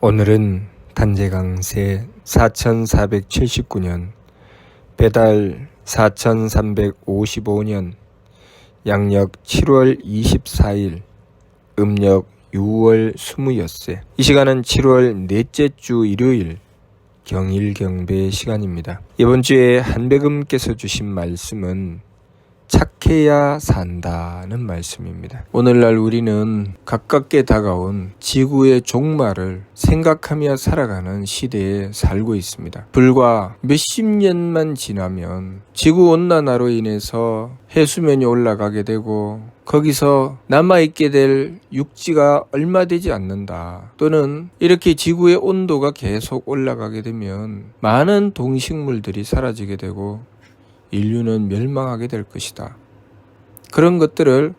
오늘은 단재강세 4479년 배달 4355년 양력 7월 24일 음력 6월 20엿새. 이 시간은 7월 넷째 주 일요일 경일경배 시간입니다. 이번 주에 한백음께서 주신 말씀은 착해야 산다는 말씀입니다. 오늘날 우리는 가깝게 다가온 지구의 종말을 생각하며 살아가는 시대에 살고 있습니다. 불과 몇십 년만 지나면 지구온난화로 인해서 해수면이 올라가게 되고 거기서 남아있게 될 육지가 얼마 되지 않는다. 또는 이렇게 지구의 온도가 계속 올라가게 되면 많은 동식물들이 사라지게 되고 인류는 멸망하게 될 것이다. 그런 것들을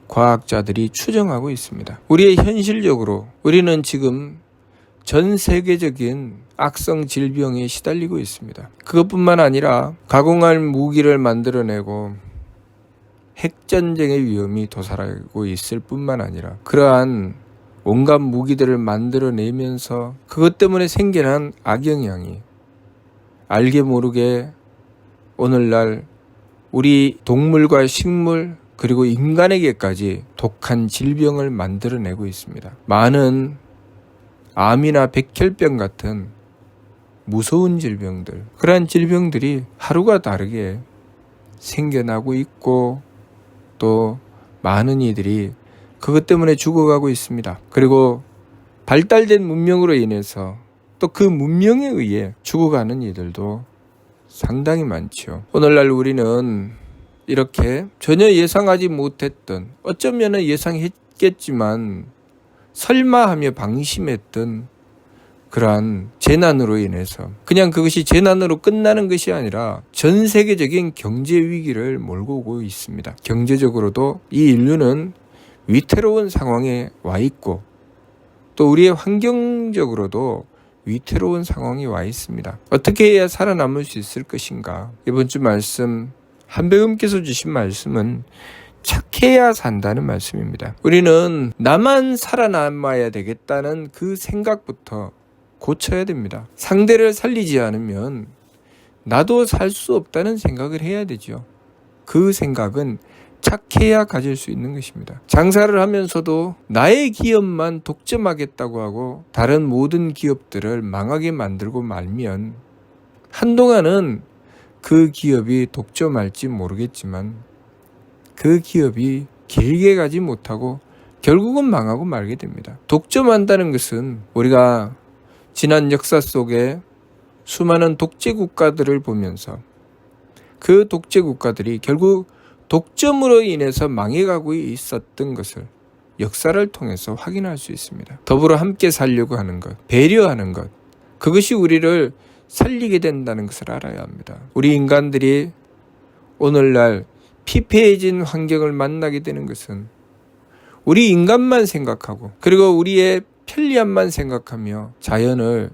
과학자들이 추정하고 있습니다. 우리의 현실적으로 우리는 지금 전 세계적인 악성 질병에 시달리고 있습니다. 그것뿐만 아니라 가공할 무기를 만들어내고 핵전쟁의 위험이 도사리고 있을 뿐만 아니라 그러한 온갖 무기들을 만들어내면서 그것 때문에 생겨난 악영향이 알게 모르게 오늘날 우리 동물과 식물 그리고 인간에게까지 독한 질병을 만들어내고 있습니다. 많은 암이나 백혈병 같은 무서운 질병들, 그러한 질병들이 하루가 다르게 생겨나고 있고 또 많은 이들이 그것 때문에 죽어가고 있습니다. 그리고 발달된 문명으로 인해서 또 그 문명에 의해 죽어가는 이들도 상당히 많죠. 오늘날 우리는 이렇게 전혀 예상하지 못했던, 어쩌면 예상했겠지만 설마하며 방심했던 그러한 재난으로 인해서 그냥 그것이 재난으로 끝나는 것이 아니라 전 세계적인 경제 위기를 몰고 오고 있습니다. 경제적으로도 이 인류는 위태로운 상황에 와 있고 또 우리의 환경적으로도 위태로운 상황이 와 있습니다. 어떻게 해야 살아남을 수 있을 것인가? 이번 주 말씀, 한백음께서 주신 말씀은 착해야 산다는 말씀입니다. 우리는 나만 살아남아야 되겠다는 그 생각부터 고쳐야 됩니다. 상대를 살리지 않으면 나도 살 수 없다는 생각을 해야 되죠. 그 생각은 착해야 가질 수 있는 것입니다. 장사를 하면서도 나의 기업만 독점하겠다고 하고 다른 모든 기업들을 망하게 만들고 말면 한동안은 그 기업이 독점할지 모르겠지만 그 기업이 길게 가지 못하고 결국은 망하고 말게 됩니다. 독점한다는 것은 우리가 지난 역사 속에 수많은 독재 국가들을 보면서 그 독재 국가들이 결국 독점으로 인해서 망해가고 있었던 것을 역사를 통해서 확인할 수 있습니다. 더불어 함께 살려고 하는 것, 배려하는 것, 그것이 우리를 살리게 된다는 것을 알아야 합니다. 우리 인간들이 오늘날 피폐해진 환경을 만나게 되는 것은 우리 인간만 생각하고 그리고 우리의 편리함만 생각하며 자연을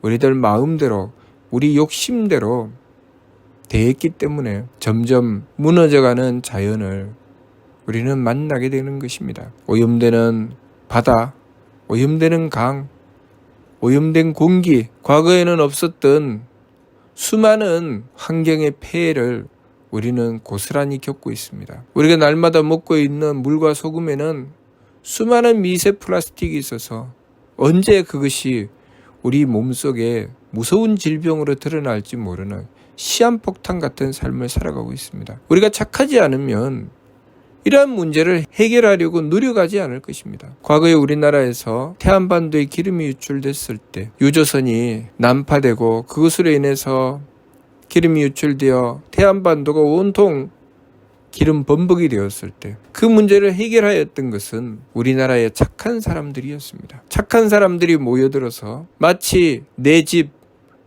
우리들 마음대로 우리 욕심대로 대했기 때문에 점점 무너져가는 자연을 우리는 만나게 되는 것입니다. 오염되는 바다, 오염되는 강, 오염된 공기, 과거에는 없었던 수많은 환경의 폐해를 우리는 고스란히 겪고 있습니다. 우리가 날마다 먹고 있는 물과 소금에는 수많은 미세 플라스틱이 있어서 언제 그것이 우리 몸속에 무서운 질병으로 드러날지 모르는 시한폭탄 같은 삶을 살아가고 있습니다. 우리가 착하지 않으면 이러한 문제를 해결하려고 노력하지 않을 것입니다. 과거에 우리나라에서 태안반도에 기름이 유출됐을 때 유조선이 난파되고 그것으로 인해서 기름이 유출되어 태안반도가 온통 기름 범벅이 되었을 때 그 문제를 해결하였던 것은 우리나라의 착한 사람들이었습니다. 착한 사람들이 모여들어서 마치 내 집,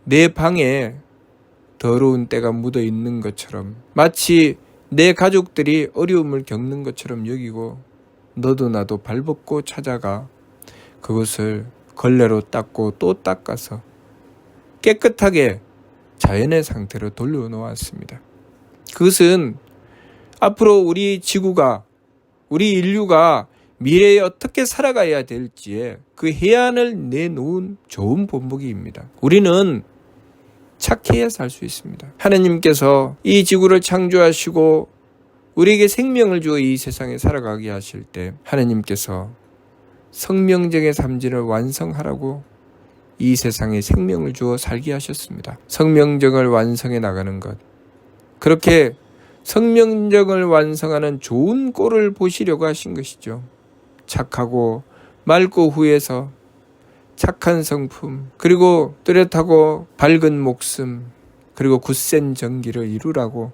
내 방에 더러운 때가 묻어 있는 것처럼 마치 내 가족들이 어려움을 겪는 것처럼 여기고 너도 나도 발벗고 찾아가 그것을 걸레로 닦고 또 닦아서 깨끗하게 자연의 상태로 돌려놓았습니다. 그것은 앞으로 우리 지구가, 우리 인류가 미래에 어떻게 살아가야 될지에 그 해안을 내놓은 좋은 본보기입니다. 우리는 착해야 살 수 있습니다. 하나님께서 이 지구를 창조하시고 우리에게 생명을 주어 이 세상에 살아가게 하실 때 하나님께서 성명적인 삶진을 완성하라고 이 세상에 생명을 주어 살게 하셨습니다. 성명적을 완성해 나가는 것, 그렇게 성명적을 완성하는 좋은 꼴을 보시려고 하신 것이죠. 착하고 맑고 후에서 착한 성품, 그리고 뚜렷하고 밝은 목숨, 그리고 굳센 정기를 이루라고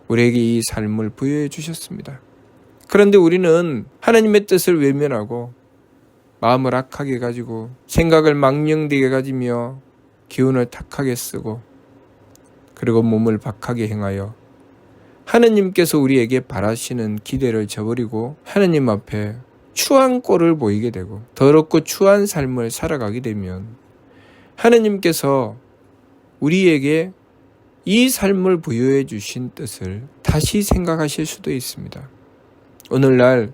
우리에게 이 삶을 부여해 주셨습니다. 그런데 우리는 하나님의 뜻을 외면하고 마음을 악하게 가지고 생각을 망령되게 가지며 기운을 탁하게 쓰고 그리고 몸을 박하게 행하여 하나님께서 우리에게 바라시는 기대를 저버리고 하나님 앞에 추한 꼴을 보이게 되고 더럽고 추한 삶을 살아가게 되면 하나님께서 우리에게 이 삶을 부여해 주신 뜻을 다시 생각하실 수도 있습니다. 오늘날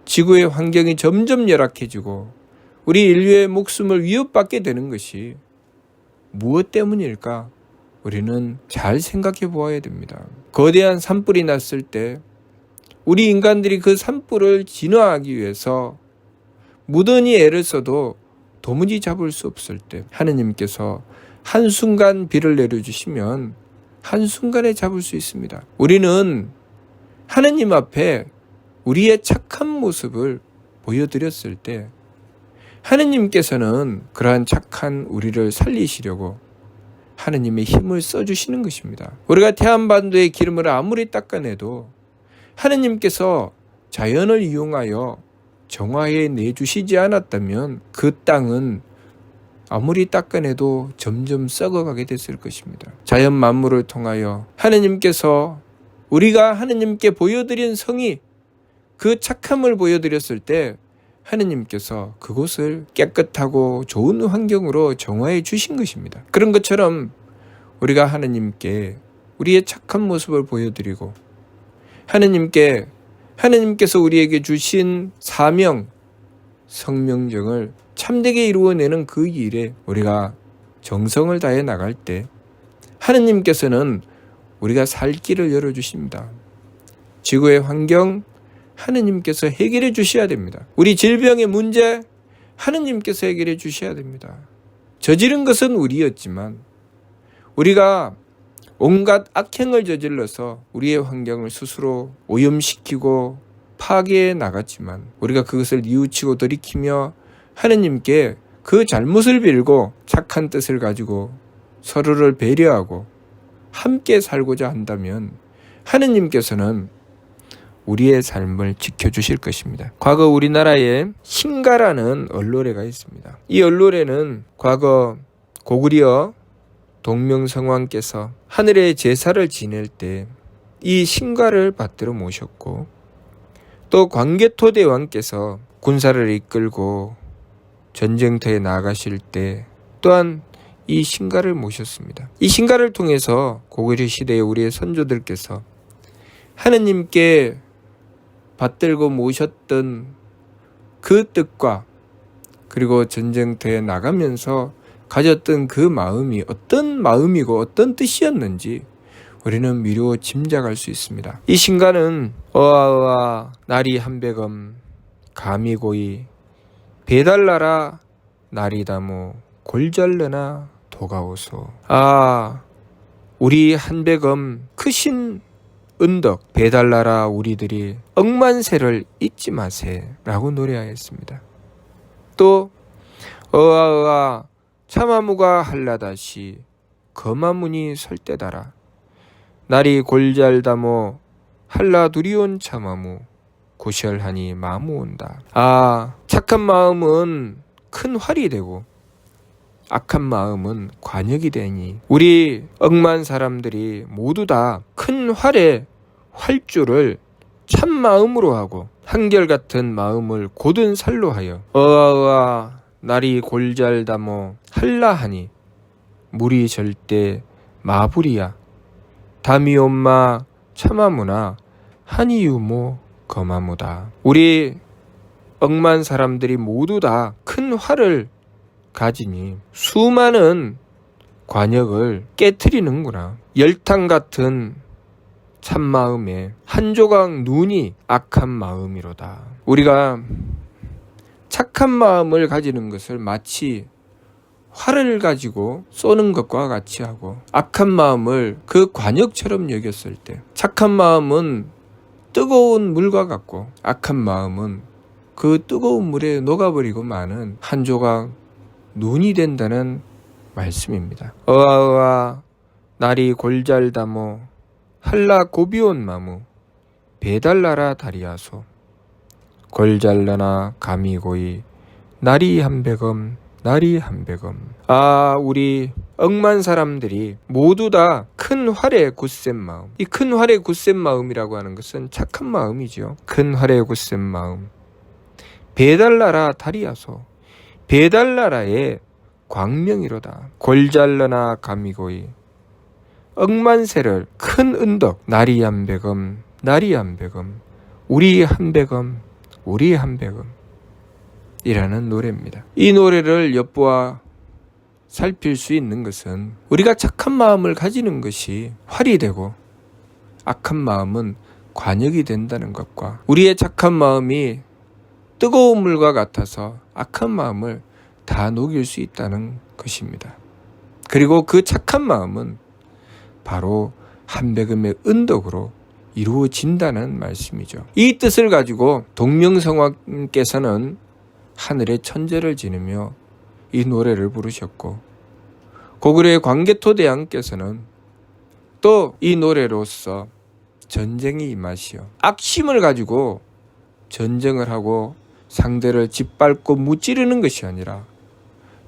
지구의 환경이 점점 열악해지고 우리 인류의 목숨을 위협받게 되는 것이 무엇 때문일까? 우리는 잘 생각해 보아야 됩니다. 거대한 산불이 났을 때 우리 인간들이 그 산불을 진화하기 위해서 무던히 애를 써도 도무지 잡을 수 없을 때 하나님께서 한순간 비를 내려주시면 한순간에 잡을 수 있습니다. 우리는 하나님 앞에 우리의 착한 모습을 보여드렸을 때 하나님께서는 그러한 착한 우리를 살리시려고 하나님의 힘을 써주시는 것입니다. 우리가 태안반도의 기름을 아무리 닦아내도 하나님께서 자연을 이용하여 정화해 내주시지 않았다면 그 땅은 아무리 닦아내도 점점 썩어가게 됐을 것입니다. 자연 만물을 통하여 하나님께서 우리가 하나님께 보여드린 성이 그 착함을 보여드렸을 때 하나님께서 그곳을 깨끗하고 좋은 환경으로 정화해 주신 것입니다. 그런 것처럼 우리가 하나님께 우리의 착한 모습을 보여드리고 하나님께서 우리에게 주신 사명, 성명정을 참되게 이루어내는 그 일에 우리가 정성을 다해 나갈 때 하나님께서는 우리가 살 길을 열어주십니다. 지구의 환경 하나님께서 해결해 주셔야 됩니다. 우리 질병의 문제 하나님께서 해결해 주셔야 됩니다. 저지른 것은 우리였지만 우리가 온갖 악행을 저질러서 우리의 환경을 스스로 오염시키고 파괴해 나갔지만 우리가 그것을 뉘우치고 돌이키며 하나님께 그 잘못을 빌고 착한 뜻을 가지고 서로를 배려하고 함께 살고자 한다면 하나님께서는 우리의 삶을 지켜주실 것입니다. 과거 우리나라에 신가라는 언로례가 있습니다. 이 언로례는 과거 고구려 동명성왕께서 하늘의 제사를 지낼 때 이 신가를 받들어 모셨고 또 광개토대왕께서 군사를 이끌고 전쟁터에 나가실 때 또한 이 신가를 모셨습니다. 이 신가를 통해서 고구려 시대의 우리의 선조들께서 하느님께 받들고 모셨던 그 뜻과 그리고 전쟁터에 나가면서 가졌던 그 마음이 어떤 마음이고 어떤 뜻이었는지 우리는 미루어 짐작할 수 있습니다. 이 신가는 어아어아 나리 한백엄 가미고이 배달나라 나리다모 골잘르나 도가오소. 우리 한백엄 크신 은덕 배달나라 우리들이 억만세를 잊지 마세 라고 노래하였습니다. 또 어아어아 참아무가 한라다시 거마무니 설때다라 나리 골잘다모 한라두리온 참아무 고시얼하니 마무온다. 착한 마음은 큰 활이 되고 악한 마음은 관역이 되니 우리 억만 사람들이 모두 다 큰 활의 활주를 참 마음으로 하고 한결같은 마음을 고든 살로 하여 어아어아 나리 골잘다모 한라하니 물이 절대 마부리야 다미엄마 참아무나 한이유모 거마무다. 우리 억만 사람들이 모두 다 큰 활을 가지니 수많은 관역을 깨트리는구나. 열탕 같은 참마음에 한 조각 눈이 악한 마음이로다. 우리가 착한 마음을 가지는 것을 마치 활을 가지고 쏘는 것과 같이 하고, 악한 마음을 그 관역처럼 여겼을 때 착한 마음은 뜨거운 물과 같고 악한 마음은 그 뜨거운 물에 녹아버리고 마는 한 조각 눈이 된다는 말씀입니다. 어아어아 나리 골잘다모 할라 고비온 마무 배달나라 다리아소 골잘라나 가미고이 나리 한백엄 나리 한백엄. 우리 억만 사람들이 모두 다 큰 활의 굳센 마음. 이 큰 활의 굳센 마음이라고 하는 것은 착한 마음이죠. 큰 활의 굳센 마음. 배달나라 다리아소. 배달나라의 광명이로다. 골잘라나 가미고이. 억만세를 큰 은덕. 나리 한백엄 나리 한백엄. 우리 한백엄 우리 한백엄. 이라는 노래입니다. 이 노래를 엿보아 살필 수 있는 것은 우리가 착한 마음을 가지는 것이 활이 되고 악한 마음은 관역이 된다는 것과, 우리의 착한 마음이 뜨거운 물과 같아서 악한 마음을 다 녹일 수 있다는 것입니다. 그리고 그 착한 마음은 바로 한백음의 은덕으로 이루어진다는 말씀이죠. 이 뜻을 가지고 동명성왕께서는 하늘의 천재를 지니며 이 노래를 부르셨고, 고구려의 광개토대왕께서는 또 이 노래로서 전쟁이 임하시어 악심을 가지고 전쟁을 하고 상대를 짓밟고 무찌르는 것이 아니라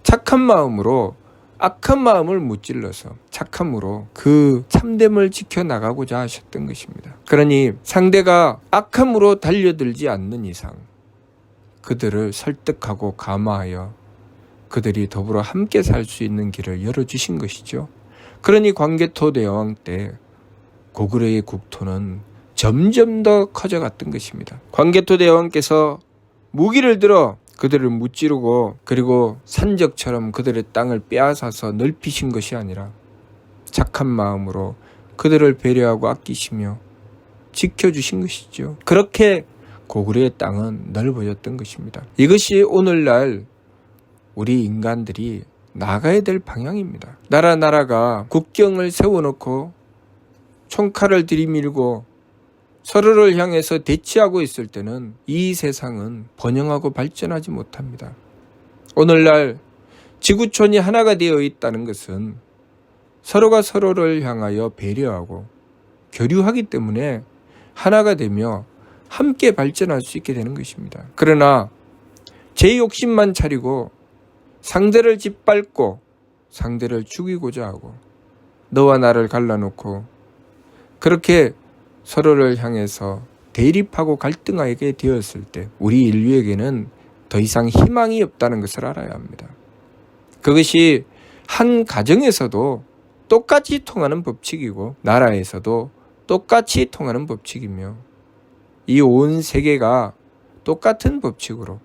착한 마음으로 악한 마음을 무찔러서 착함으로 그 참됨을 지켜나가고자 하셨던 것입니다. 그러니 상대가 악함으로 달려들지 않는 이상 그들을 설득하고 감화하여 그들이 더불어 함께 살 수 있는 길을 열어주신 것이죠. 그러니 광개토대왕 때 고구려의 국토는 점점 더 커져갔던 것입니다. 광개토대왕께서 무기를 들어 그들을 무찌르고 그리고 산적처럼 그들의 땅을 빼앗아서 넓히신 것이 아니라 착한 마음으로 그들을 배려하고 아끼시며 지켜주신 것이죠. 그렇게 고구려의 땅은 넓어졌던 것입니다. 이것이 오늘날 우리 인간들이 나가야 될 방향입니다. 나라가 국경을 세워놓고 총칼을 들이밀고 서로를 향해서 대치하고 있을 때는 이 세상은 번영하고 발전하지 못합니다. 오늘날 지구촌이 하나가 되어 있다는 것은 서로가 서로를 향하여 배려하고 교류하기 때문에 하나가 되며 함께 발전할 수 있게 되는 것입니다. 그러나 제 욕심만 차리고 상대를 짓밟고 상대를 죽이고자 하고 너와 나를 갈라놓고 그렇게 서로를 향해서 대립하고 갈등하게 되었을 때 우리 인류에게는 더 이상 희망이 없다는 것을 알아야 합니다. 그것이 한 가정에서도 똑같이 통하는 법칙이고 나라에서도 똑같이 통하는 법칙이며 이 온 세계가 똑같은 법칙으로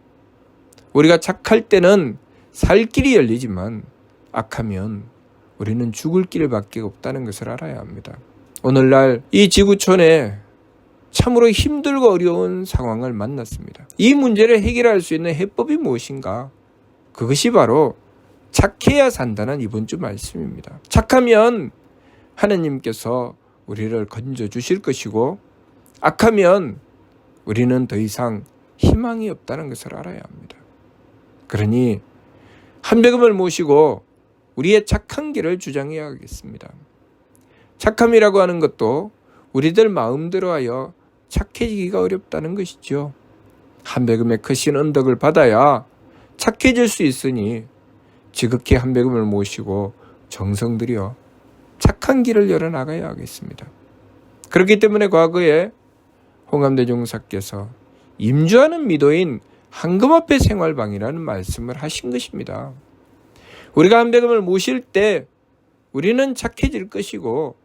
우리가 착할 때는 살 길이 열리지만 악하면 우리는 죽을 길밖에 없다는 것을 알아야 합니다. 오늘날 이 지구촌에 참으로 힘들고 어려운 상황을 만났습니다. 이 문제를 해결할 수 있는 해법이 무엇인가? 그것이 바로 착해야 산다는 이번 주 말씀입니다. 착하면 하나님께서 우리를 건져주실 것이고 악하면 우리는 더 이상 희망이 없다는 것을 알아야 합니다. 그러니 한백음을 모시고 우리의 착한 길을 주장해야겠습니다. 착함이라고 하는 것도 우리들 마음대로 하여 착해지기가 어렵다는 것이죠. 한백음의 크신 은덕을 받아야 착해질 수 있으니 지극히 한백음을 모시고 정성 들여 착한 길을 열어나가야 하겠습니다. 그렇기 때문에 과거에 홍암대종사께서 임주하는 미도인 황금 앞에 생활방이라는 말씀을 하신 것입니다. 우리가 한백음을 모실 때 우리는 착해질 것이고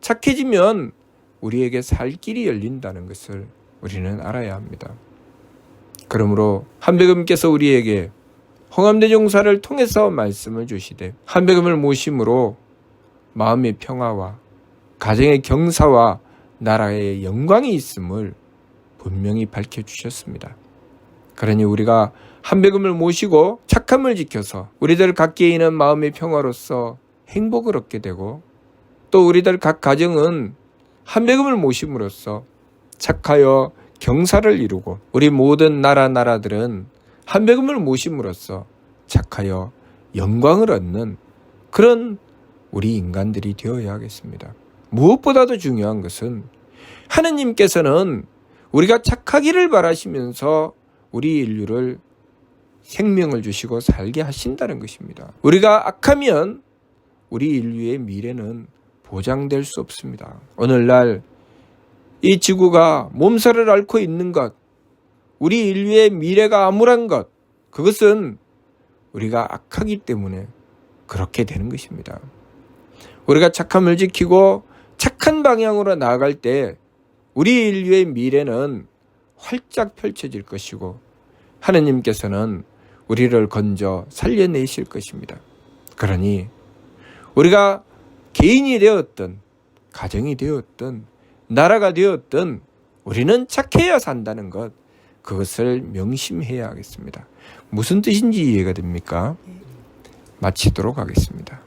착해지면 우리에게 살 길이 열린다는 것을 우리는 알아야 합니다. 그러므로 한백음께서 우리에게 홍암대종사를 통해서 말씀을 주시되 한백음을 모심으로 마음의 평화와 가정의 경사와 나라의 영광이 있음을 분명히 밝혀주셨습니다. 그러니 우리가 한백음을 모시고 착함을 지켜서 우리들 각기에 있는 마음의 평화로서 행복을 얻게 되고 또 우리들 각 가정은 한백음을 모심으로써 착하여 경사를 이루고 우리 모든 나라들은 한백음을 모심으로써 착하여 영광을 얻는 그런 우리 인간들이 되어야 하겠습니다. 무엇보다도 중요한 것은 하느님께서는 우리가 착하기를 바라시면서 우리 인류를 생명을 주시고 살게 하신다는 것입니다. 우리가 악하면 우리 인류의 미래는 보장될 수 없습니다. 오늘날 이 지구가 몸살을 앓고 있는 것, 우리 인류의 미래가 암울한 것, 그것은 우리가 악하기 때문에 그렇게 되는 것입니다. 우리가 착함을 지키고 착한 방향으로 나아갈 때 우리 인류의 미래는 활짝 펼쳐질 것이고 하느님께서는 우리를 건져 살려내실 것입니다. 그러니 우리가 개인이 되었든 가정이 되었든 나라가 되었든 우리는 착해야 산다는 것, 그것을 명심해야 하겠습니다. 무슨 뜻인지 이해가 됩니까? 마치도록 하겠습니다.